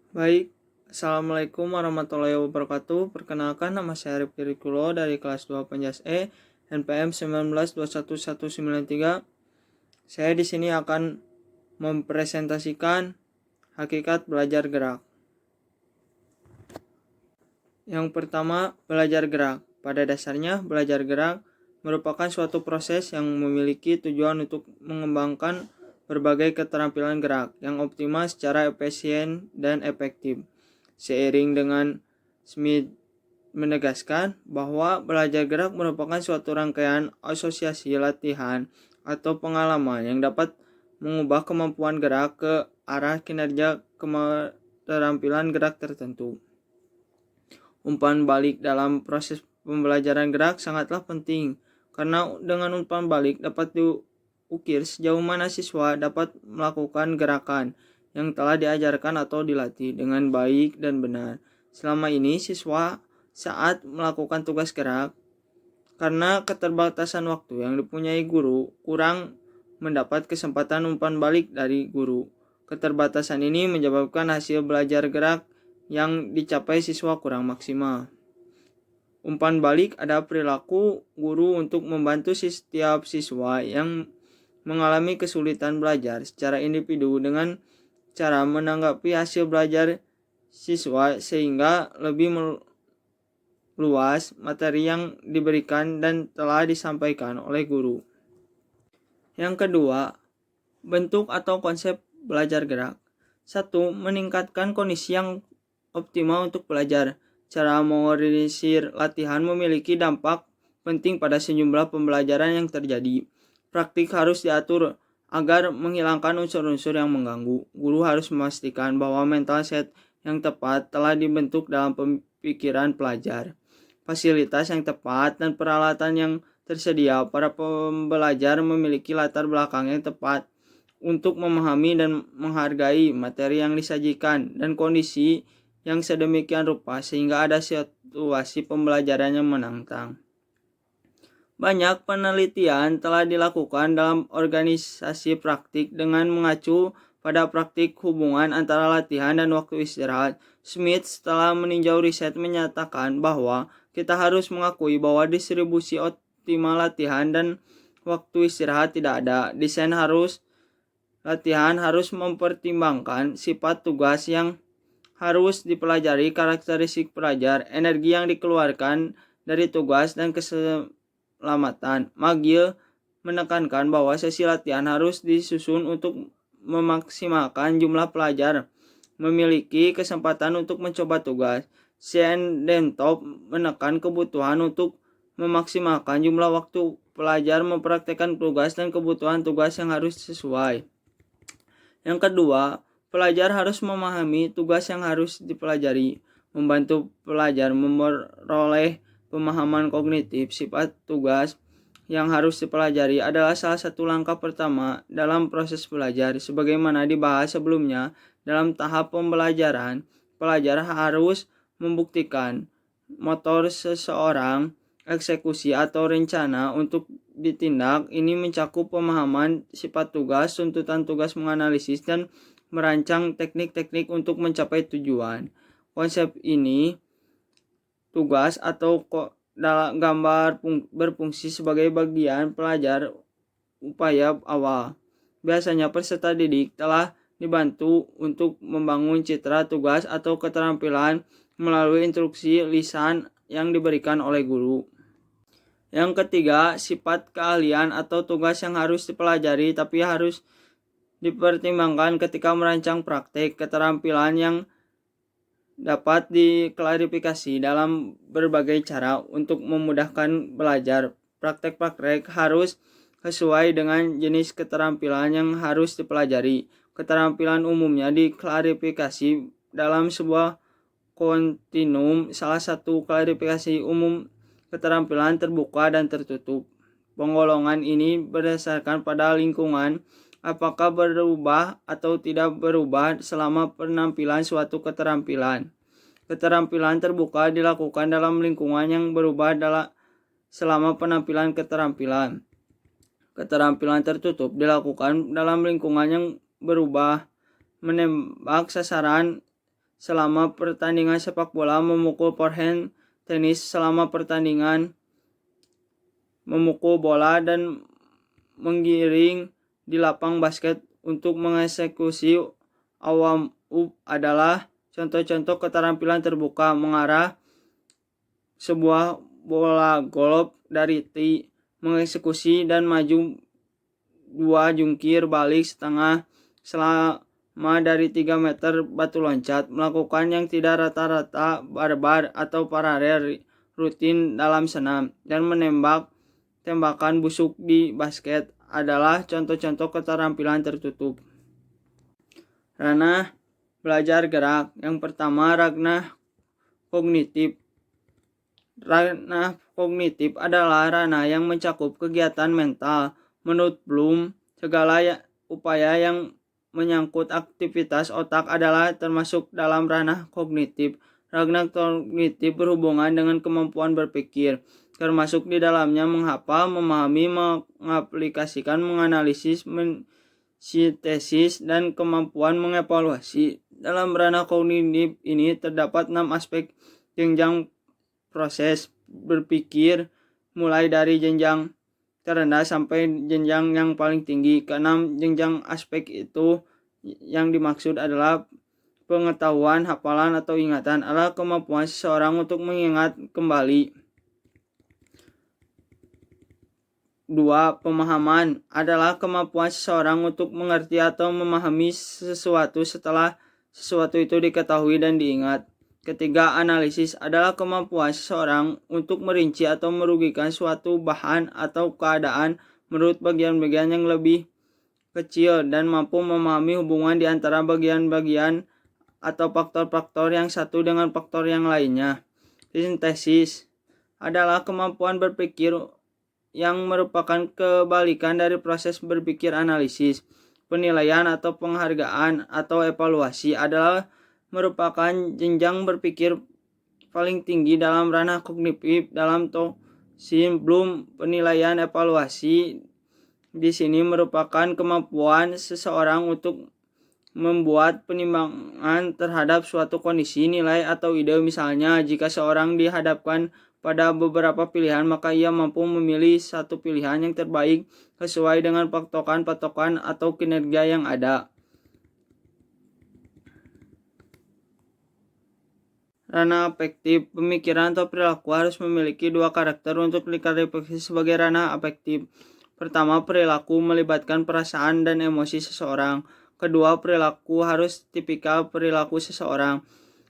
Baik, Assalamualaikum warahmatullahi wabarakatuh. Perkenalkan, nama saya Rifki Rikulo dari kelas 2 Penjas E, NPM 19211193. Saya di sini akan mempresentasikan hakikat belajar gerak. Yang pertama, belajar gerak. Pada dasarnya, belajar gerak merupakan suatu proses yang memiliki tujuan untuk mengembangkan berbagai keterampilan gerak yang optimal secara efisien dan efektif. Seiring dengan Smith menegaskan bahwa belajar gerak merupakan suatu rangkaian asosiasi latihan atau pengalaman yang dapat mengubah kemampuan gerak ke arah kinerja keterampilan gerak tertentu. Umpan balik dalam proses pembelajaran gerak sangatlah penting, karena dengan umpan balik dapat diukir sejauh mana siswa dapat melakukan gerakan yang telah diajarkan atau dilatih dengan baik dan benar. Selama ini siswa saat melakukan tugas gerak, karena keterbatasan waktu yang dipunyai guru, kurang mendapat kesempatan umpan balik dari guru. Keterbatasan ini menyebabkan hasil belajar gerak yang dicapai siswa kurang maksimal. Umpan balik ada perilaku guru untuk membantu setiap siswa yang mengalami kesulitan belajar secara individu dengan cara menanggapi hasil belajar siswa sehingga lebih luas materi yang diberikan dan telah disampaikan oleh guru. Yang kedua, bentuk atau konsep belajar gerak. 1. Meningkatkan kondisi yang optimal untuk belajar. Cara mengorganisir latihan memiliki dampak penting pada sejumlah pembelajaran yang terjadi. Praktik harus diatur agar menghilangkan unsur-unsur yang mengganggu. Guru harus memastikan bahwa mental set yang tepat telah dibentuk dalam pemikiran pelajar. Fasilitas yang tepat dan peralatan yang tersedia, para pembelajar memiliki latar belakang yang tepat untuk memahami dan menghargai materi yang disajikan dan kondisi yang sedemikian rupa sehingga ada situasi pembelajaran yang menantang. Banyak penelitian telah dilakukan dalam organisasi praktik dengan mengacu pada praktik hubungan antara latihan dan waktu istirahat. Smith setelah meninjau riset menyatakan bahwa kita harus mengakui bahwa distribusi optimal latihan dan waktu istirahat tidak ada. Latihan harus mempertimbangkan sifat tugas yang harus dipelajari, karakteristik pelajar, energi yang dikeluarkan dari tugas, dan keselamatan. McGill menekankan bahwa sesi latihan harus disusun untuk memaksimalkan jumlah pelajar memiliki kesempatan untuk mencoba tugas. Sean Dentop menekan kebutuhan untuk memaksimalkan jumlah waktu pelajar mempraktekkan tugas dan kebutuhan tugas yang harus sesuai. Yang kedua, pelajar harus memahami tugas yang harus dipelajari. Membantu pelajar memperoleh pemahaman kognitif sifat tugas yang harus dipelajari adalah salah satu langkah pertama dalam proses belajar. Sebagaimana dibahas sebelumnya, dalam tahap pembelajaran, pelajar harus membuktikan motor seseorang, eksekusi atau rencana untuk ditindak. Ini mencakup pemahaman sifat tugas, tuntutan tugas, menganalisis, dan merancang teknik-teknik untuk mencapai tujuan. Konsep ini, tugas atau gambar berfungsi sebagai bagian pelajar upaya awal. Biasanya peserta didik telah dibantu untuk membangun citra tugas atau keterampilan melalui instruksi lisan yang diberikan oleh guru. Yang ketiga, sifat keahlian atau tugas yang harus dipelajari tapi harus dipertimbangkan ketika merancang praktek. Keterampilan yang dapat diklarifikasi dalam berbagai cara untuk memudahkan belajar. Praktek-praktek harus sesuai dengan jenis keterampilan yang harus dipelajari. Keterampilan umumnya diklarifikasi dalam sebuah kontinum. Salah satu klarifikasi umum keterampilan terbuka dan tertutup. Penggolongan ini berdasarkan pada lingkungan, apakah berubah atau tidak berubah selama penampilan suatu keterampilan. Keterampilan terbuka dilakukan dalam lingkungan yang berubah selama penampilan keterampilan. Keterampilan tertutup dilakukan dalam lingkungan yang berubah. Menembak sasaran selama pertandingan sepak bola, memukul forehand, tenis selama pertandingan memukul bola, dan menggiring di lapang basket untuk mengeksekusi awam up adalah contoh-contoh keterampilan terbuka. Mengarah sebuah bola golf dari tee, mengeksekusi dan maju 2 jungkir balik setengah selama dari 3 meter, batu loncat, melakukan yang tidak rata-rata barbar atau paralel rutin dalam senam, dan menembak tembakan busuk di basket adalah contoh-contoh keterampilan tertutup. Ranah belajar gerak. Yang pertama, ranah kognitif. Ranah kognitif adalah ranah yang mencakup kegiatan mental. Menurut Bloom, segala upaya yang menyangkut aktivitas otak adalah termasuk dalam ranah kognitif. Ranah kognitif berhubungan dengan kemampuan berpikir, termasuk di dalamnya menghafal, memahami, mengaplikasikan, menganalisis, mensintesis, dan kemampuan mengevaluasi. Dalam ranah kognitif ini terdapat 6 aspek jenjang proses berpikir, mulai dari jenjang terendah sampai jenjang yang paling tinggi. Keenam jenjang aspek itu yang dimaksud adalah pengetahuan, hafalan, atau ingatan, adalah kemampuan seseorang untuk mengingat kembali. 2. Pemahaman adalah kemampuan seseorang untuk mengerti atau memahami sesuatu setelah sesuatu itu diketahui dan diingat. Ketiga, analisis adalah kemampuan seseorang untuk merinci atau merugikan suatu bahan atau keadaan menurut bagian-bagian yang lebih kecil dan mampu memahami hubungan di antara bagian-bagian atau faktor-faktor yang satu dengan faktor yang lainnya. Sintesis adalah kemampuan berpikir yang merupakan kebalikan dari proses berpikir analisis. Penilaian atau penghargaan atau evaluasi adalah merupakan jenjang berpikir paling tinggi dalam ranah kognitif. Dalam Tosin Bloom, penilaian evaluasi di sini merupakan kemampuan seseorang untuk membuat penimbangan terhadap suatu kondisi, nilai, atau ide. Misalnya, jika seorang dihadapkan pada beberapa pilihan, maka ia mampu memilih satu pilihan yang terbaik sesuai dengan patokan-patokan atau kinerja yang ada. Ranah afektif. Pemikiran atau perilaku harus memiliki 2 karakter untuk diklasifikasi sebagai ranah afektif. Pertama, perilaku melibatkan perasaan dan emosi seseorang. Kedua, perilaku harus tipikal perilaku seseorang.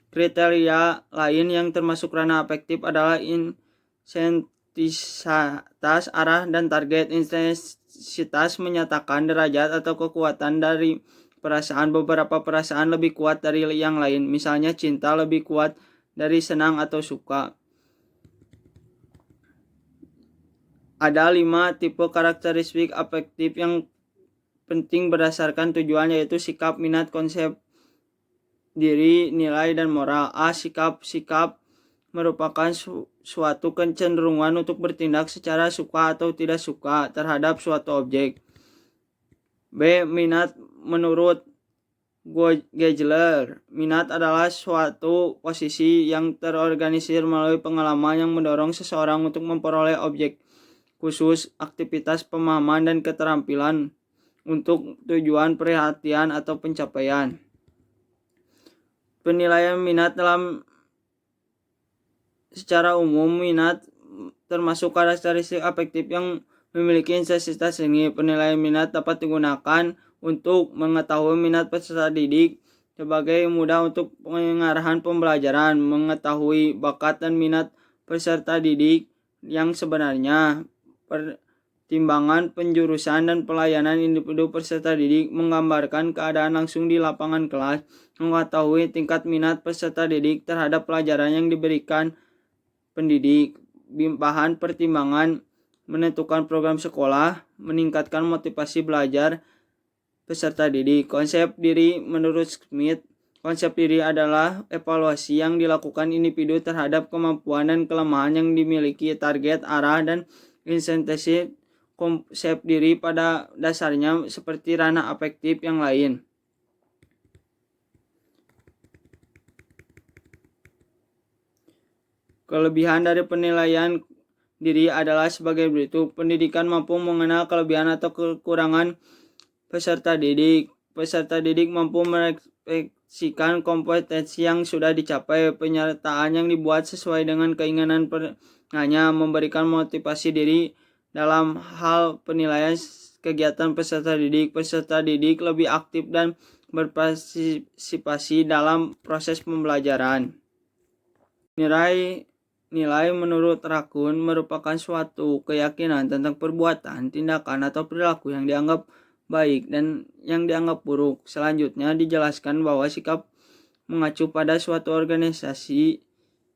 Kriteria lain yang termasuk ranah afektif adalah intensitas, arah, dan target. Intensitas menyatakan derajat atau kekuatan dari perasaan. Beberapa perasaan lebih kuat dari yang lain. Misalnya, cinta lebih kuat dari senang atau suka. Ada 5 tipe karakteristik afektif yang penting berdasarkan tujuan, yaitu sikap, minat, konsep diri, nilai, dan moral. A. Sikap merupakan suatu kecenderungan untuk bertindak secara suka atau tidak suka terhadap suatu objek. B. Minat. Menurut Gessler, minat adalah suatu posisi yang terorganisir melalui pengalaman yang mendorong seseorang untuk memperoleh objek khusus, aktivitas, pemahaman, dan keterampilan untuk tujuan perhatian atau pencapaian. Penilaian minat. Secara umum, minat termasuk karakteristik afektif yang memiliki intensitas tinggi. Penilaian minat dapat digunakan untuk mengetahui minat peserta didik sebagai mudah untuk pengarahan pembelajaran, mengetahui bakat dan minat peserta didik yang sebenarnya, pertimbangan penjurusan dan pelayanan individu peserta didik, menggambarkan keadaan langsung di lapangan kelas, mengetahui tingkat minat peserta didik terhadap pelajaran yang diberikan pendidik, bahan pertimbangan menentukan program sekolah, meningkatkan motivasi belajar peserta didik. Konsep diri. Menurut Smith, konsep diri adalah evaluasi yang dilakukan individu terhadap kemampuan dan kelemahan yang dimiliki, target, arah, dan intensitas. Konsep diri pada dasarnya seperti ranah afektif yang lain. Kelebihan dari penilaian diri adalah sebagai berikut. Pendidikan mampu mengenal kelebihan atau kekurangan peserta didik. Peserta didik mampu merefleksikan kompetensi yang sudah dicapai. Penyertaan yang dibuat sesuai dengan keinginan penanya memberikan motivasi diri dalam hal penilaian kegiatan peserta didik. Peserta didik lebih aktif dan berpartisipasi dalam proses pembelajaran. Nilai menurut Rakun merupakan suatu keyakinan tentang perbuatan, tindakan, atau perilaku yang dianggap baik dan yang dianggap buruk. Selanjutnya dijelaskan bahwa sikap mengacu pada suatu organisasi,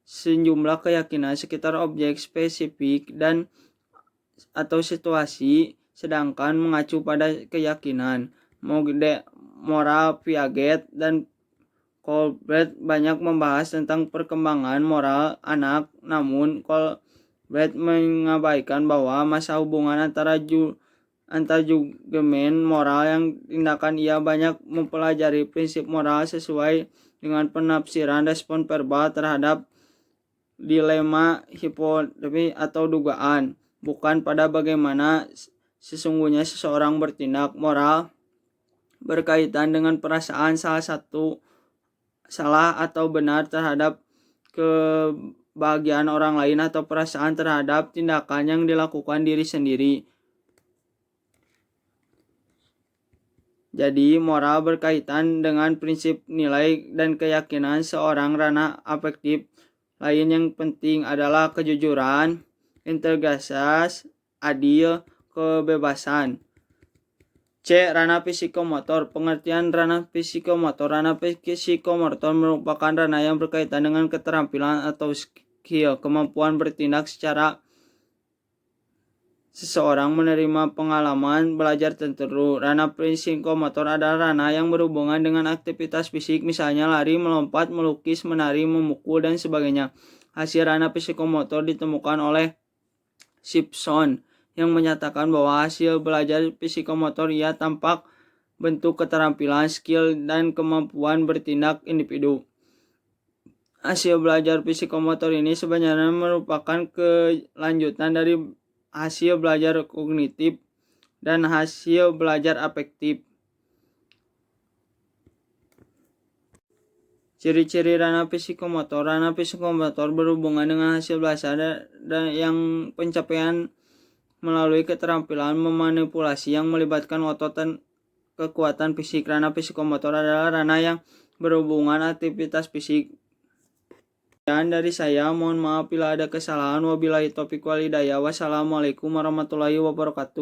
sejumlah keyakinan sekitar objek spesifik dan atau situasi, sedangkan mengacu pada keyakinan. Moral Piaget dan Colbert banyak membahas tentang perkembangan moral anak, namun Colbert mengabaikan bahwa masa hubungan antar jugement moral yang tindakan. Ia banyak mempelajari prinsip moral sesuai dengan penafsiran respon verbal terhadap dilema, hipotesi, atau dugaan, bukan pada bagaimana sesungguhnya seseorang bertindak. Moral berkaitan dengan perasaan salah atau benar terhadap kebahagiaan orang lain atau perasaan terhadap tindakan yang dilakukan diri sendiri. Jadi moral berkaitan dengan prinsip nilai dan keyakinan seorang. Ranah afektif lain yang penting adalah kejujuran, integritas, adil, kebebasan. C. Ranah psikomotor. Pengertian ranah psikomotor. Ranah psikomotor merupakan ranah yang berkaitan dengan keterampilan atau skill, kemampuan bertindak secara seseorang menerima pengalaman belajar tertentu. Ranah psikomotor adalah ranah yang berhubungan dengan aktivitas fisik, misalnya lari, melompat, melukis, menari, memukul, dan sebagainya. Hasil ranah psikomotor ditemukan oleh Simpson yang menyatakan bahwa hasil belajar psikomotor ia tampak bentuk keterampilan, skill, dan kemampuan bertindak individu. Hasil belajar psikomotor ini sebenarnya merupakan kelanjutan dari hasil belajar kognitif dan hasil belajar afektif. Ciri-ciri ranah psikomotor. Ranah psikomotor berhubungan dengan hasil belajar dan yang pencapaian melalui keterampilan memanipulasi yang melibatkan otot dan kekuatan fisik. Ranah psikomotor adalah ranah yang berhubungan aktivitas fisik. Dan dari saya, mohon maaf bila ada kesalahan. Wabillahi taufiq wal hidayah. Wassalamualaikum warahmatullahi wabarakatuh.